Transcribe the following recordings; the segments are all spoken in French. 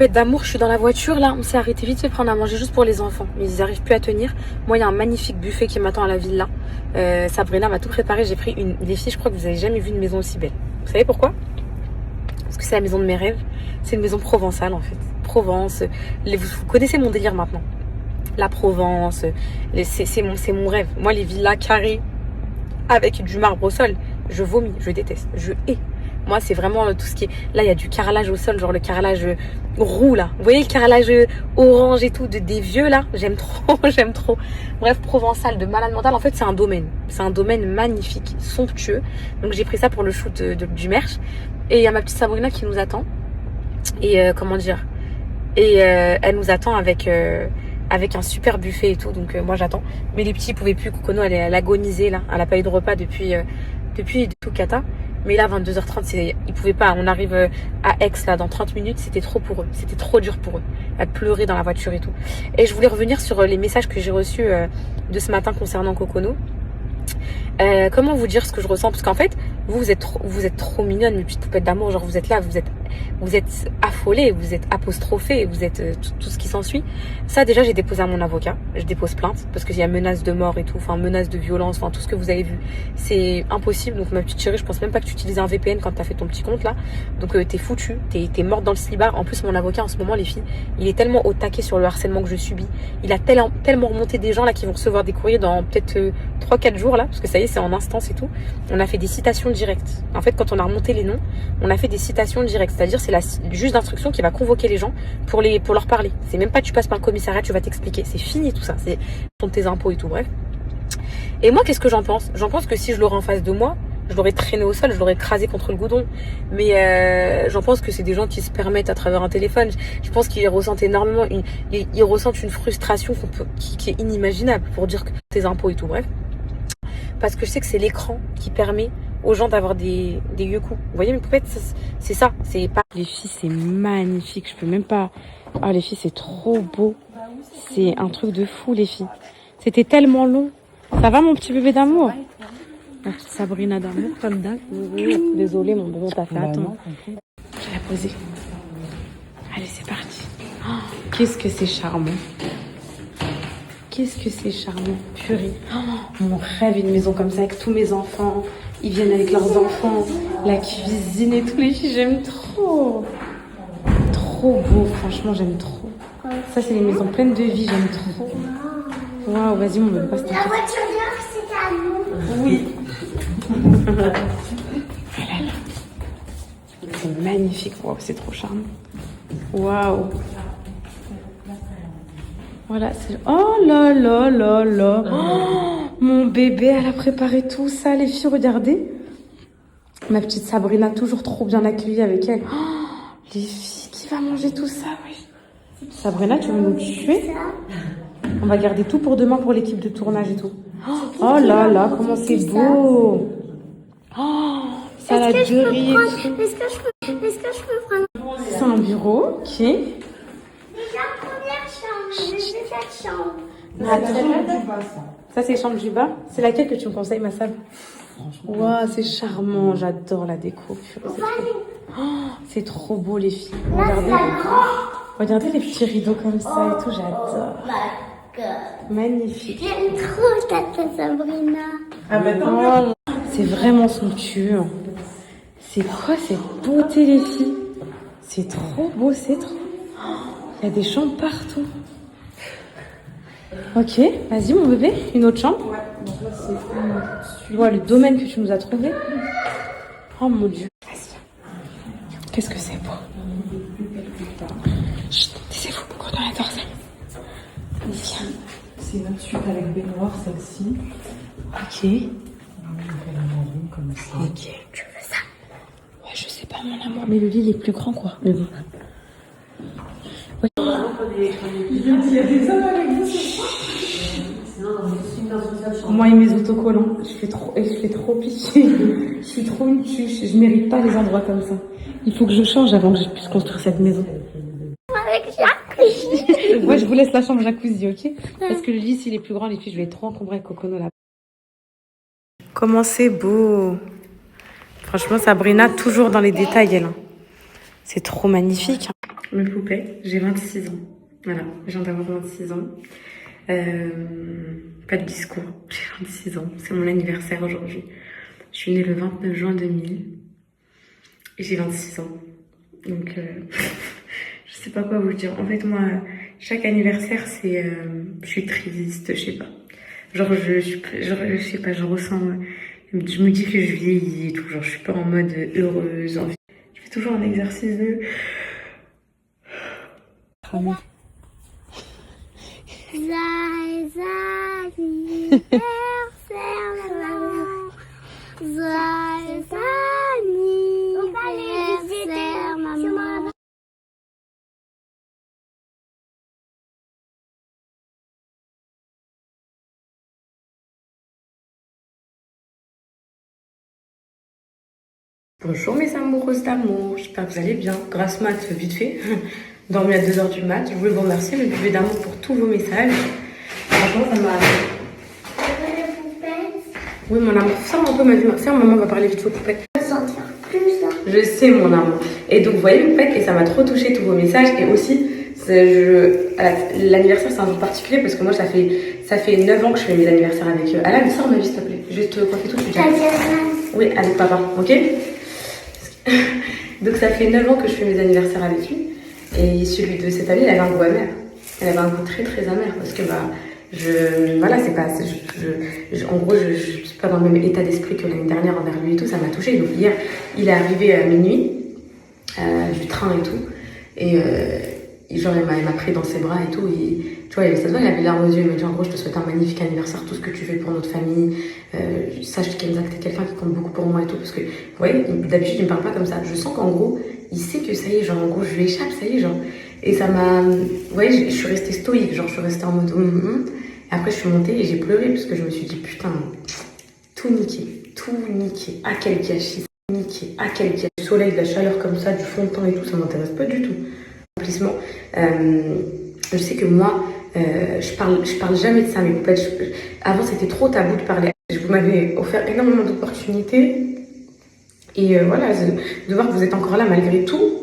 poupettes d'amour, je suis dans la voiture là, on s'est arrêté vite fait prendre à manger juste pour les enfants, mais ils n'arrivent plus à tenir. Moi, il y a un magnifique buffet qui m'attend à la villa. Sabrina m'a tout préparé, j'ai pris les filles, je crois que vous avez jamais vu une maison aussi belle. Vous savez pourquoi? Parce que c'est la maison de mes rêves. C'est une maison provençale en fait. Provence, vous connaissez mon délire maintenant. La Provence, c'est mon rêve. Moi, les villas carrées avec du marbre au sol, je vomis, je déteste, je hais. Moi, c'est vraiment tout ce qui est... Là, il y a du carrelage au sol, genre le carrelage roux, là. Vous voyez le carrelage orange et tout, des vieux, là? J'aime trop, j'aime trop. Bref, provençal, de malade mental. En fait, c'est un domaine. C'est un domaine magnifique, somptueux. Donc, j'ai pris ça pour le shoot du merch. Et il y a ma petite Sabrina qui nous attend. Et comment dire? Et elle nous attend avec un super buffet et tout. Donc, moi, j'attends. Mais les petits, ils pouvaient plus. Kokono, elle agonisait, là. Elle n'a pas eu de repas depuis tout Kata. Mais là, 22h30, ils pouvaient pas. On arrive à Aix, là, dans 30 minutes. C'était trop pour eux. C'était trop dur pour eux. Elle pleurait dans la voiture et tout. Et je voulais revenir sur les messages que j'ai reçus de ce matin concernant Kokono. Comment vous dire ce que je ressens? Parce qu'en fait, vous êtes trop mignonne, mes petites poupettes d'amour. Genre, vous êtes là, vous êtes affolée, vous êtes apostrophée, vous êtes tout ce qui s'ensuit. Ça, déjà, j'ai déposé à mon avocat. Je dépose plainte parce qu'il y a menace de mort et tout, enfin, menace de violence, enfin, tout ce que vous avez vu. C'est impossible. Donc, ma petite chérie, je pense même pas que tu utilises un VPN quand t'as fait ton petit compte là. Donc, t'es foutue, t'es morte dans le slibard. En plus, mon avocat, en ce moment, les filles, il est tellement au taquet sur le harcèlement que je subis. Il a tellement remonté des gens là qui vont recevoir des courriers dans peut-être 3-4 jours là, parce que ça y est, c'est en instance et tout. On a fait des citations directes. En fait, quand on a remonté les noms, on a fait des citations directes. C'est-à-dire, c'est la juge d'instruction qui va convoquer les gens pour leur parler. C'est même pas tu passes par le commissariat, tu vas t'expliquer. C'est fini tout ça. C'est tes impôts et tout, bref. Et moi, qu'est-ce que j'en pense? J'en pense que si je l'aurais en face de moi, je l'aurais traîné au sol, je l'aurais écrasé contre le goudron. Mais j'en pense que c'est des gens qui se permettent à travers un téléphone. Je pense qu'ils ressentent énormément, ils ressentent une frustration qui est inimaginable pour dire que tes impôts et tout, bref. Parce que je sais que c'est l'écran qui permet aux gens d'avoir des yeux coups. Vous voyez mes poupettes, c'est ça. C'est pas... Les filles, c'est magnifique. Je peux même pas... Ah, les filles, c'est trop beau. C'est un truc de fou, les filles. C'était tellement long. Ça va, mon petit bébé d'amour? La petite Sabrina d'amour, comme d'hab. Désolée, mon bébé, on t'a fait attendre. Je vais la poser. Allez, c'est parti. Oh, qu'est-ce que c'est charmant. Qu'est-ce que c'est charmant, purée. Oh, mon rêve, une maison comme ça avec tous mes enfants. Ils viennent avec leurs enfants, la cuisine et tout. Les filles, j'aime trop. Trop beau, franchement, j'aime trop. Ça, c'est les maisons pleines de vie, j'aime trop. Waouh, vas-y, mon bébé, passe ton La voiture d'heure, c'est à nous. Oui. C'est magnifique, waouh, c'est trop charmant. Waouh. Voilà, c'est... Oh là là là là. Oh, mon bébé, elle a préparé tout ça, les filles, regardez. Ma petite Sabrina, toujours trop bien accueillie avec elle. Oh, les filles, qui va manger tout ça, oui. Sabrina, tu veux nous tuer? On va garder tout pour demain pour l'équipe de tournage et tout. Oh là là, comment c'est beau. Oh, salade de riz. Est-ce que je peux prendre? C'est un bureau, ok. Déjà, première chambre. Je vais cette chambre. Ça, c'est chambre du bas. C'est laquelle que tu me conseilles, ma salle? Waouh, c'est charmant. J'adore la déco. C'est trop beau, les filles. Regardez les petits rideaux comme ça et tout. J'adore. Magnifique. J'aime trop Tata Sabrina. Ah bah non. C'est vraiment somptueux. C'est quoi cette beauté, les filles? C'est trop beau, c'est trop. Il y a des chambres partout. Ok, vas-y mon bébé, une autre chambre. Ouais, donc là c'est... Tu vois le domaine que tu nous as trouvé. Oh mon Dieu. Vas-y. Qu'est-ce que c'est beau. Chut, taisez-vous, pourquoi on adore ça. Viens. C'est une autre suite avec baignoire, celle-ci. Ok. Comme ça. Ok, tu veux ça? Ouais, je sais pas mon amour, mais le lit il est plus grand quoi. Le lit. Ouais. Il y a des hommes avec vous ce soir? Moi et mes autocollants, je fais trop pitié. Je suis trop une tuche, je mérite pas les endroits comme ça. Il faut que je change avant que je puisse construire cette maison. Avec jacuzzi. Moi je vous laisse la chambre jacuzzi, ok? Parce que le lit s'il est plus grand, les filles, je vais être trop encombrée avec Kokono là. Comment c'est beau. Franchement, Sabrina, toujours dans les détails, elle. C'est trop magnifique. Mes poupées, j'ai 26 ans. Voilà, je viens d'avoir 26 ans. Pas de discours, j'ai 26 ans. C'est mon anniversaire aujourd'hui. Je suis née le 29 juin 2000 et j'ai 26 ans. Donc, je sais pas quoi vous dire. En fait, moi, chaque anniversaire, c'est... je suis triste, je sais pas. Genre, je sais pas, je ressens... Je me dis que je vieillis et tout. Genre, je suis pas en mode heureuse. Je fais toujours un exercice de... Joyeux anniversaire, maman. Joyeux anniversaire, maman. Bonjour mes amoureuses d'amour, j'espère que vous allez bien. Grâce mat, vite fait, dormi à 2h du mat. Je voulais vous remercier, le bébé d'amour, pour tous vos messages. Franchement, ça m'a... Oui, mon amour, ferme un peu ma vie. Ferme, maman va parler vite vos poupettes. Je sais, mon amour. Et donc, vous voyez, poupette, et ça m'a trop touché tous vos messages. Et aussi, l'anniversaire, c'est un jour particulier parce que moi, ça fait 9 ans que je fais mes anniversaires avec Alan. Sors ma vie, s'il te plaît. Je vais te coiffer tout de suite. Oui, avec papa, ok? Donc ça fait 9 ans que je fais mes anniversaires avec lui. Et celui de cette année, il avait un goût amer. Elle avait un goût très très amer parce que voilà, c'est pas... en gros, je suis pas dans le même état d'esprit que l'année dernière envers lui et tout, ça m'a touchée. Donc hier, il est arrivé à minuit du train et tout. Et genre, il m'a pris dans ses bras et tout. Et, tu vois, ça se voit, il avait les larmes aux yeux. Il m'a dit, en gros, je te souhaite un magnifique anniversaire, tout ce que tu fais pour notre famille. Sache Kenza que t'es quelqu'un qui compte beaucoup pour moi et tout. Parce que, vous voyez, d'habitude, il me parle pas comme ça. Je sens qu'en gros, il sait que ça y est, genre, en gros, je lui échappe, ça y est, genre. Et ça m'a... Vous voyez, je suis restée stoïque, genre, je suis restée en mode... Et après, je suis montée et j'ai pleuré parce que je me suis dit, putain, tout niqué. Ah, quel gâchis. Niqué. Ah, quel gâchis. Du soleil, de la chaleur comme ça, du fond de teint et tout, ça m'intéresse pas du tout. Accomplissement. Je sais que moi, je parle jamais de ça, mais avant c'était trop tabou de parler. Vous m'avez offert énormément d'opportunités et voilà, de voir que vous êtes encore là malgré tout,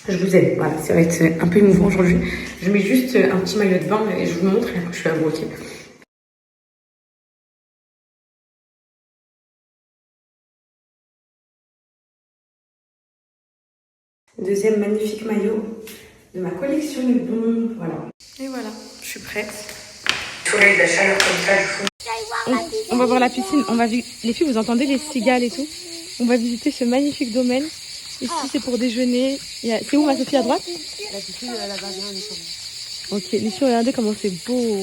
je vous aime. Voilà, ça va être un peu émouvant aujourd'hui. Je mets juste un petit maillot de bain et je vous montre et après je suis à vous, ok? Deuxième magnifique maillot de ma collection de bons. Voilà. Et voilà, je suis prête. Soleil, de la chaleur comme ça, on va voir la piscine. Les filles, vous entendez les cigales et tout? On va visiter ce magnifique domaine. Ici, c'est pour déjeuner. C'est où, ma Sophie, à droite? La piscine, elle a la base. Ok, les filles, regardez comment c'est beau.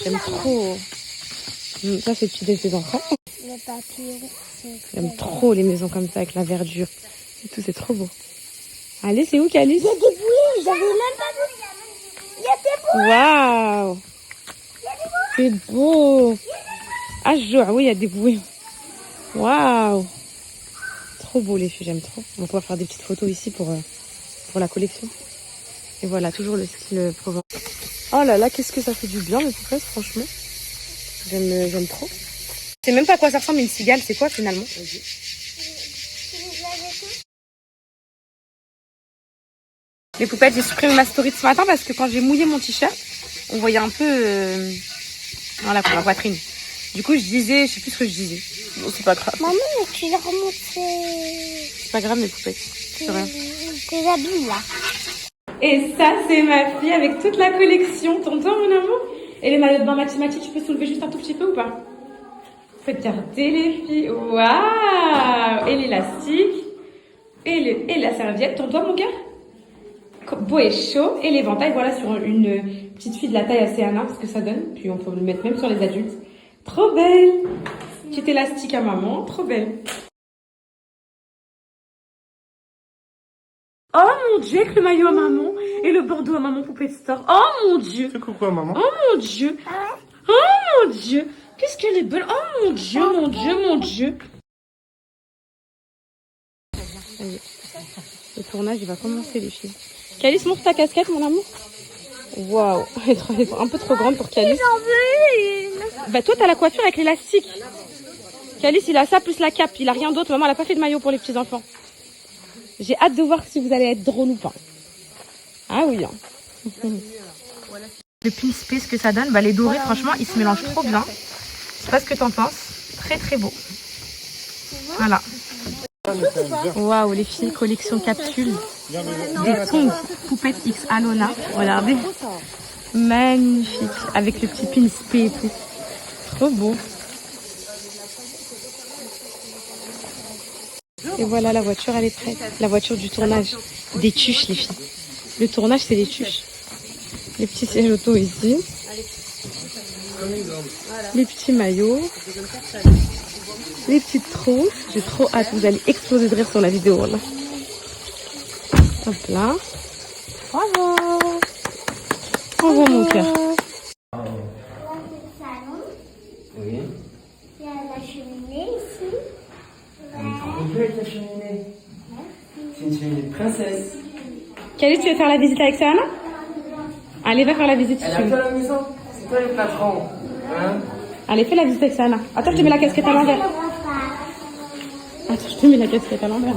J'aime trop. Ça, c'est le petit des enfants. J'aime trop les maisons comme ça, avec la verdure. Et tout, c'est trop beau. Allez, c'est où, Calice? Il y a des bouées, j'avais même pas vu. Il y a des bouées. Waouh! C'est beau! Ah, oui, il y a des bouées. Waouh! Trop beau, les filles, j'aime trop. On va pouvoir faire des petites photos ici pour la collection. Et voilà, toujours le style Provence. Oh là là, qu'est-ce que ça fait du bien, mes poupées, franchement. J'aime trop. Je sais même pas à quoi ça ressemble une cigale, c'est quoi finalement? Les poupettes, j'ai supprimé ma story de ce matin parce que quand j'ai mouillé mon t-shirt, on voyait un peu voilà, pour la poitrine. Du coup, je sais plus ce que je disais. Bon, c'est pas grave. Maman, tu l'as remonté. C'est pas grave, mes poupettes. C'est rien. Tes habits, là. Et ça, c'est ma fille avec toute la collection. T'entends, mon amour? Et les maillots de bain mathématiques, tu peux soulever juste un tout petit peu ou pas? Regardez, les filles. Waouh! Et l'élastique. Et la serviette. T'entends, mon cœur? Beau et chaud. Et l'éventail, voilà, sur une petite fille de la taille assez Anna, ce que ça donne. Puis on peut le mettre même sur les adultes. Trop belle! Petit élastique à maman, trop belle. Oh mon Dieu, avec le maillot à maman et le bandeau à maman poupée de store. Oh mon Dieu! C'est coucou à maman. Oh mon Dieu! Oh mon Dieu! Qu'est-ce qu'elle est belle! Oh mon Dieu, mon Dieu, mon Dieu! Ça y est. Le tournage, il va commencer, les filles. Calice, montre ta casquette, mon amour. Waouh! Elle est un peu trop grande pour Calice. J'en veux une. Bah toi, t'as la coiffure avec l'élastique. Calice, il a ça plus la cape. Il a rien d'autre. Maman, elle a pas fait de maillot pour les petits enfants. J'ai hâte de voir si vous allez être drôle ou pas. Ah oui. Hein. Le pin space que ça donne, bah les dorés, franchement, ils se mélangent trop bien. Je sais pas ce que t'en penses. Très très beau. Voilà. Waouh, les filles, collection capsule. Des tongs poupettes X Alona. Regardez. Magnifique. Avec le petit pin spé et tout. Trop beau. Et voilà, la voiture, elle est prête. La voiture du tournage. Des tuches, les filles. Le tournage, c'est des tuches. Les petits sièges auto ici. Les petits maillots. Les petites trousses. J'ai trop hâte. Vous allez exploser de rire sur la vidéo, là. Hop là. Bravo. Bravo, mon cœur. Là, c'est le salon. Oui. Il y a la cheminée ici. Elle est trop belle ta cheminée. C'est une cheminée de princesse. Kelly, tu veux faire la visite avec Sana? Allez, va faire la visite si Elle tu a veux. toi la maison. C'est toi le patron. Hein? Allez, fais la visite avec Sana. Attends, je te mets la casquette à l'envers. Attends, je te mets la casquette à l'envers.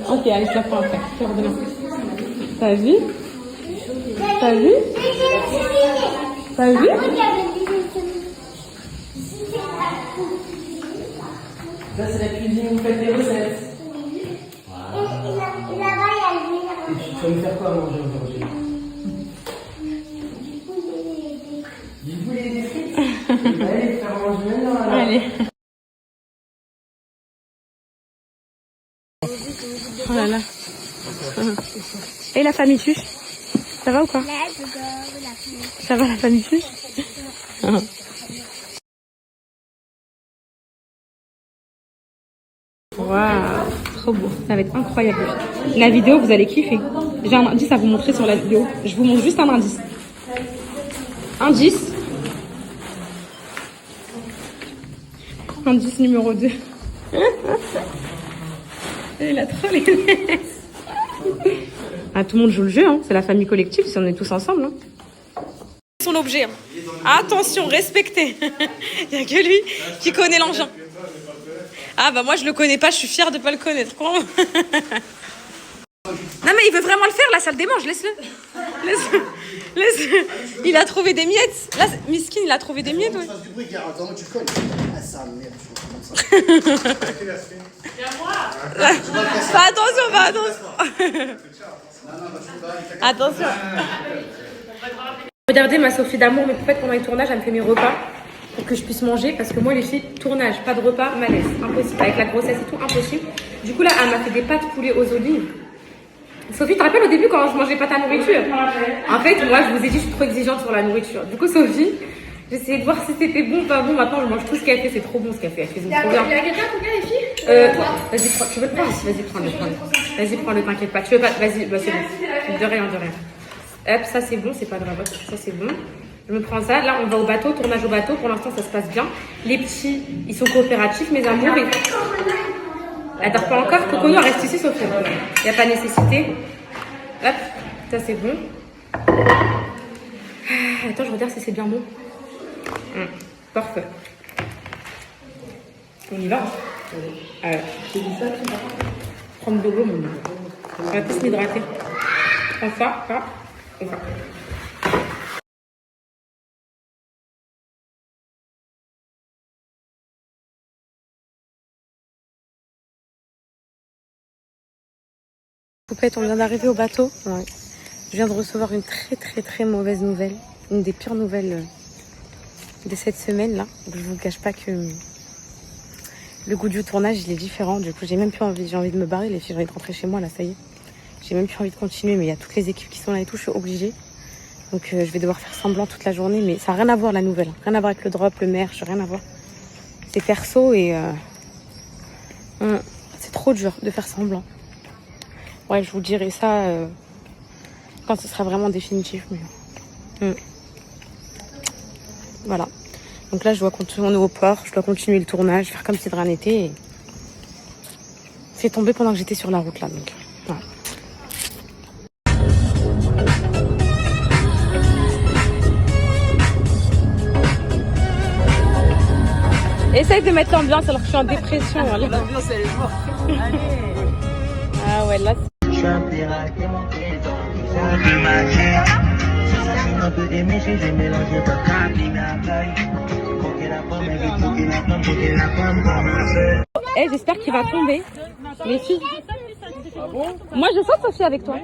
Ok, allez, je la prends après. Je te redonne. T'as vu? T'as vu? T'as vu? Là, c'est la cuisine où vous faites des recettes. Et là-bas, il y a le Et tu vas me faire quoi à manger aujourd'hui? Du poulet et des frites. Allez, faire manger maintenant alors. Allez. Oh là là. Et la famille Chuche? Ça va ou quoi? Ça va la famille Chuche? Waouh, trop beau. Ça va être incroyable. La vidéo, vous allez kiffer. J'ai un indice à vous montrer sur la vidéo. Je vous montre juste un indice. Indice. Indice numéro 2. Il a trop les nerfs. Ah, tout le monde joue le jeu, hein. C'est la famille collective, si on est tous ensemble. Hein. Son objet. Hein. Attention, respectez. Il n'y a que lui qui connaît l'engin. Ah bah moi je le connais pas, je suis fière de pas le connaître. Non mais il veut vraiment le faire, là ça le démange, laisse-le. Laisse-le. Il a trouvé des miettes. Là, Miskin, il a trouvé des miettes, ouais. Du bruit, car attends, tu le connais. Ah, ça, merde, je vois comment ça. Fais attention, fais attention. Attention. Regardez ma Sophie d'amour, mais en fait pendant les tournages, elle me fait mes repas pour que je puisse manger, parce que moi les filles, tournage, pas de repas, malaise, impossible, avec la grossesse et tout, impossible. Du coup là, elle m'a fait des pâtes poulet aux olives. Sophie, tu te rappelles au début quand je mangeais pas ta nourriture? En fait, moi je vous ai dit, je suis trop exigeante sur la nourriture. Du coup Sophie, j'essayais de voir si c'était bon ou pas bon. Maintenant je mange tout ce qu'elle fait, c'est trop bon ce qu'elle fait. Elle fait trop bien. Il y a quelqu'un pour bien les filles? Vas-y, tu veux le prendre ici? Vas-y, prends-le. Vas-y, prends-le, t'inquiète pas. Tu veux pas? Vas-y, bah, c'est bon. De rien. Hop, ça c'est bon, c'est pas grave. Ça c'est bon. Je me prends ça. Là, on va au bateau, tournage au bateau. Pour l'instant, ça se passe bien. Les petits, ils sont coopératifs, mes amours. Elle dort pas encore. Cocono, reste ici, Sophie. Il n'y a pas nécessité. Hop, ça c'est bon. Attends, je regarde si c'est bien bon. Parfait. On y va. Je dis ça, tu vas prendre de l'eau, mon gars. On va tous m'hydrater. Prends ça, et ça. Poupette, on vient d'arriver au bateau. Ouais. Je viens de recevoir une très mauvaise nouvelle. Une des pires nouvelles de cette semaine là. Donc, je vous cache pas que le goût du tournage il est différent. Du coup j'ai même plus envie, j'ai envie de me barrer les filles, j'ai envie de rentrer chez moi là, ça y est. J'ai même plus envie de continuer, mais il y a toutes les équipes qui sont là et tout, je suis obligée. Donc je vais devoir faire semblant toute la journée, mais ça n'a rien à voir la nouvelle. Rien à voir avec le drop, le merch, rien à voir. C'est perso et c'est trop dur de faire semblant. Ouais, je vous dirai ça quand ce sera vraiment définitif. Mais... Voilà. Donc là, je dois continuer au port, je dois continuer le tournage, faire comme si de rien n'était. Et... c'est tombé pendant que j'étais sur la route là. Donc, voilà. Essaye de mettre l'ambiance alors que je suis en dépression. L'ambiance, elle est morte. Allez. Ouais, là, Je suis un pirate et mon trésor qui sort de ma chair. Un peu d'éméché, j'ai mélangé votre crâne et ma feuille. Croquer la pomme, elle veut croquer la pomme, croquer la pomme comme un seul. Eh, j'espère qu'il va tomber. Les filles. Moi, je sens Sophie avec toi.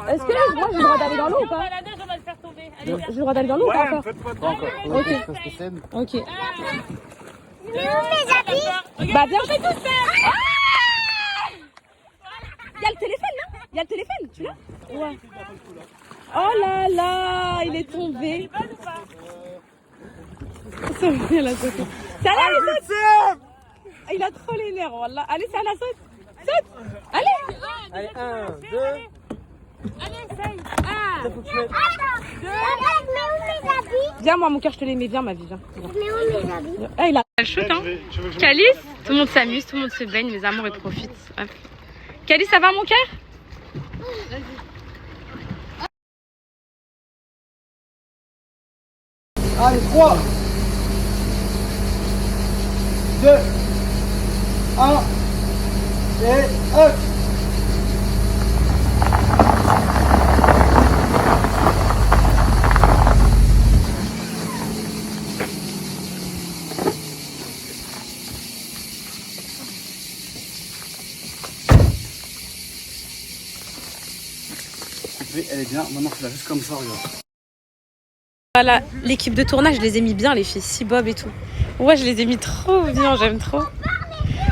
Est-ce que moi, j'ai le droit d'aller dans l'eau ou pas? J'ai le droit d'aller dans l'eau ou pas encore? Ok. Ok. Mais où mes habits? Bah, viens, je vais tout faire. Il y a le téléphone, non? Il y a le téléphone, tu l'as? Ouais. Oh là là, il est tombé. Sophie, elle a sauté. Salah, il saute. Il a trop les nerfs, wallah. Allez, Salah, saute. Saute. Allez. Allez, 1, 2. Attends, mais où mes habits? Viens, moi, mon cœur, je te les mets. Viens, ma vie, viens. Mais où mes habits? Ah, il a le shoot, hein. Calice, tout le monde s'amuse, tout le monde se baigne, mes amours, ils profitent. Hop. Calice, ça va, mon cœur? Allez, 3, 2, 1, et hop. Elle est bien, maintenant tu la juste comme ça, regarde. Voilà, l'équipe de tournage, je les ai mis bien, les filles, si Bob et tout. Ouais, je les ai mis trop bien, j'aime trop.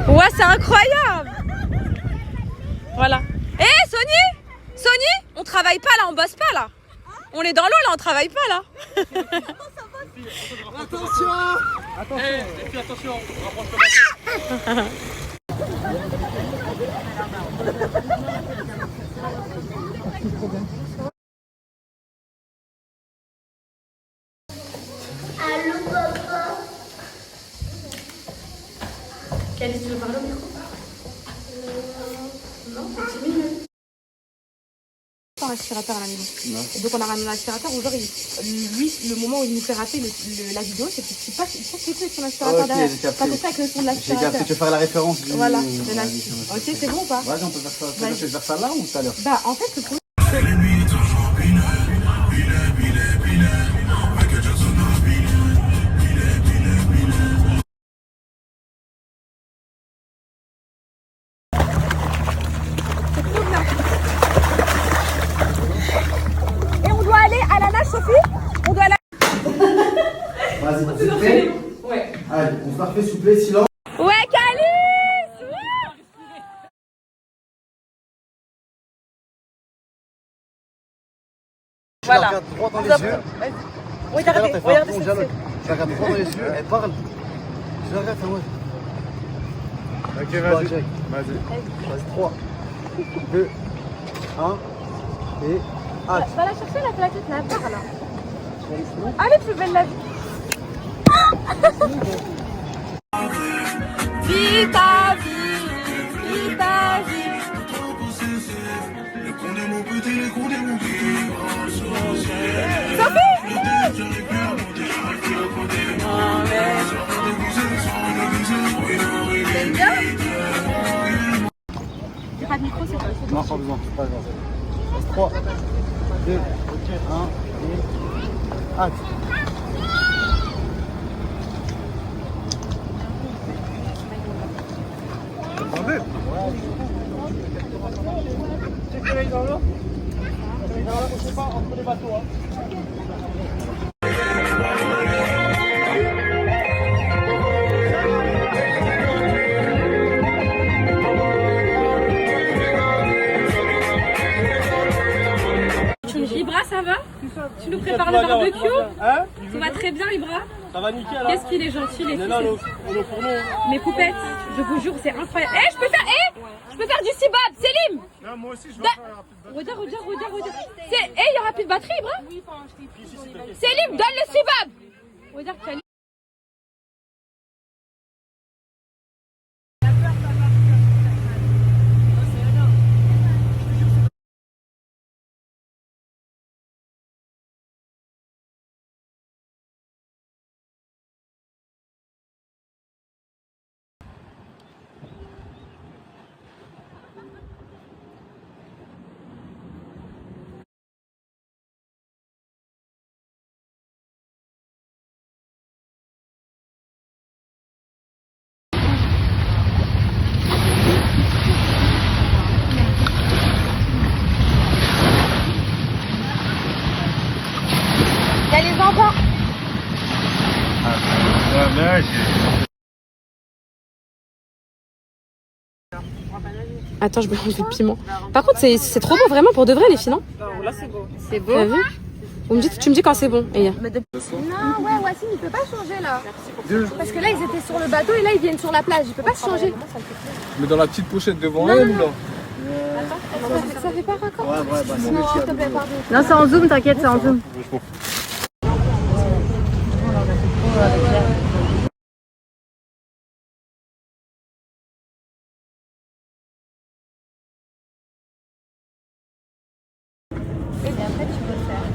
Ouais, c'est incroyable. Voilà. Hé, Sony, Sony, on travaille pas là, on bosse pas là. On est dans l'eau là, on travaille pas là. Attention. Attention. Et puis attention, rapproche-toi. Allô, papa? Calice, tu veux parler au micro? Non, c'est timide. Un aspirateur à la maison. Et donc on a ramené un aspirateur où genre lui le moment où il nous fait rater la vidéo c'est qu'il passe les coups avec son aspirateur Ok, derrière. j'ai capté. Pas comme ça avec le son de J'ai l'aspirateur. capté, tu veux faire la référence du... Voilà, de la... Ok, c'est bon ou pas? Vas-y, on peut faire ça. Tu veux faire ça là ou tout à l'heure? Bah en fait le problème... Et on doit aller à la nage, Sophie? On doit aller... Vas-y, s'il vous plaît. Ouais. Allez, on se la fait, s'il vous plaît, silence. Ouais, Calice! Ouais. Je la regarde droit dans les yeux. Regardez, Je regardez la regarde droit dans les yeux, elle parle. Je la regarde, fais-moi. Ok, vas-y. Vas-y. Vas-y, 3, 2, 1, et hâte. Va la chercher la plaquette là, là. Allez, plus belle la vie. Vis ta vie, vis ta vie. T'aimes bien? J'ai pas de micro, c'est pas. Non, pas besoin, c'est pas grave. 3, 2, 1, et hâte. Attendez. Entre les bateaux, hein. Ibra, ça va? Tu nous prépares le barbecue? Hein? Tout va très bien, Ibra? Ça va nickel, hein? Qu'est-ce qu'il est gentil, les On est filles. là, on est pour nous. Mes poupettes, je vous jure, c'est incroyable. Eh, je peux faire du sibab, Selim! Non, moi aussi, je vais faire un peu de Regarde. Eh, il y aura plus de batterie, Ibra? Selim, donne le sibab! Regarde, Khalid. Attends, je vais enlever le piment. Par contre, c'est trop beau, vraiment, pour de vrai, les filles, non? Là, c'est beau. C'est beau. T'as vu? Tu me dis quand c'est bon. Et... Non, ouais, Wassim, il peut pas changer là. Parce que là, ils étaient sur le bateau et là, ils viennent sur la plage. Il peut pas se changer. Mais dans la petite pochette devant elle ou là? Ça fait pas raccord. Ouais, bah, c'est Non, s'il te plaît, pardon. Non, c'est en zoom, t'inquiète, c'est en zoom.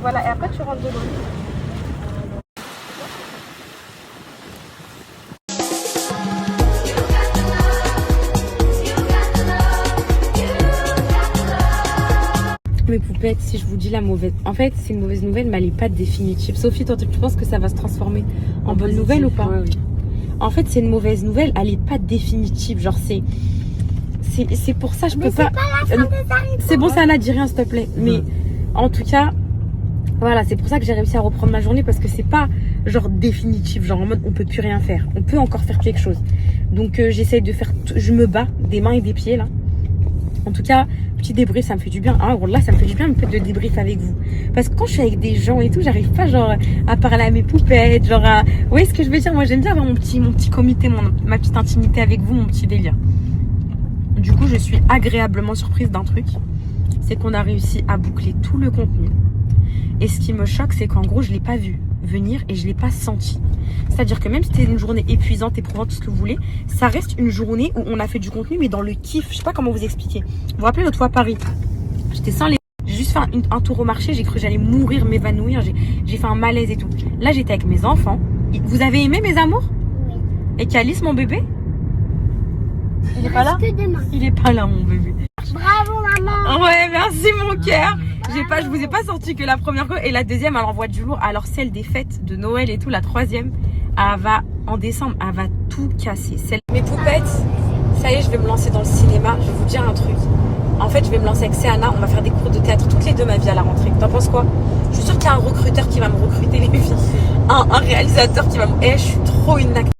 Voilà, et après, tu rentres dedans. Mes poupettes, si je vous dis la mauvaise... En fait, c'est une mauvaise nouvelle, mais elle n'est pas définitive. Sophie, toi, tu penses que ça va se transformer en bonne nouvelle ou pas? Oui. En fait, c'est une mauvaise nouvelle, elle n'est pas définitive. Genre, c'est pour ça, je peux pas... C'est bon, ça n'a dit rien, s'il te plaît. Mais en tout cas, voilà, c'est pour ça que j'ai réussi à reprendre ma journée, parce que c'est pas genre définitif, genre en mode on peut plus rien faire. On peut encore faire quelque chose. Donc, j'essaye de faire... Je me bats des mains et des pieds, là. En tout cas, petit débrief, ça me fait du bien. Ah, là, ça me fait du bien un peu de débrief avec vous. Parce que quand je suis avec des gens et tout, j'arrive pas genre à parler à mes poupettes, genre à... Vous voyez ce que je veux dire? Moi, j'aime bien avoir mon petit comité, ma petite intimité avec vous, mon petit délire. Du coup, je suis agréablement surprise d'un truc. C'est qu'on a réussi à boucler tout le contenu. Et ce qui me choque, c'est qu'en gros, je l'ai pas vu venir et je l'ai pas senti. C'est-à-dire que même si c'était une journée épuisante, éprouvante, tout ce que vous voulez, ça reste une journée où on a fait du contenu, mais dans le kiff. Je sais pas comment vous expliquer. Vous vous rappelez l'autre fois à Paris, j'étais sans les... J'ai juste fait un tour au marché, j'ai cru que j'allais mourir, m'évanouir, j'ai fait un malaise et tout. Là, j'étais avec mes enfants. Vous avez aimé mes amours? Oui. Et Calice, mon bébé? Il est pas là? Il est pas là, mon bébé. Bravo, maman. Ouais, merci mon cœur. Je vous ai pas sorti que la première fois, et la deuxième, elle envoie du lourd. Alors celle des fêtes de Noël et tout, la troisième, elle va en décembre, elle va tout casser. Mes poupettes, ça y est, je vais me lancer dans le cinéma. Je vais vous dire un truc. En fait, je vais me lancer avec Céana. On va faire des cours de théâtre toutes les deux ma vie à la rentrée. T'en penses quoi? Je suis sûre qu'il y a un recruteur qui va me recruter, les filles. Un réalisateur qui va me... je suis trop une actrice.